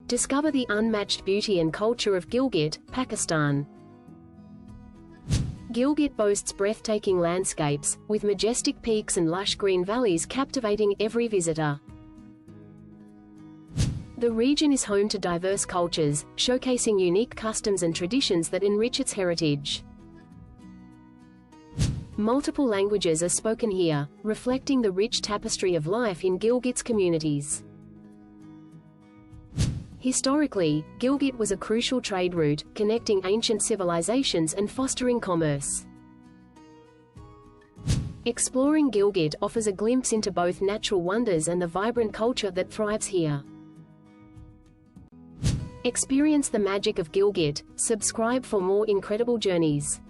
Discover the unmatched beauty and culture of Gilgit, Pakistan. Gilgit boasts breathtaking landscapes, with majestic peaks and lush green valleys captivating every visitor. The region is home to diverse cultures, showcasing unique customs and traditions that enrich its heritage. Multiple languages are spoken here, reflecting the rich tapestry of life in Gilgit's communities. Historically, Gilgit was a crucial trade route, connecting ancient civilizations and fostering commerce. Exploring Gilgit offers a glimpse into both natural wonders and the vibrant culture that thrives here. Experience the magic of Gilgit. Subscribe for more incredible journeys.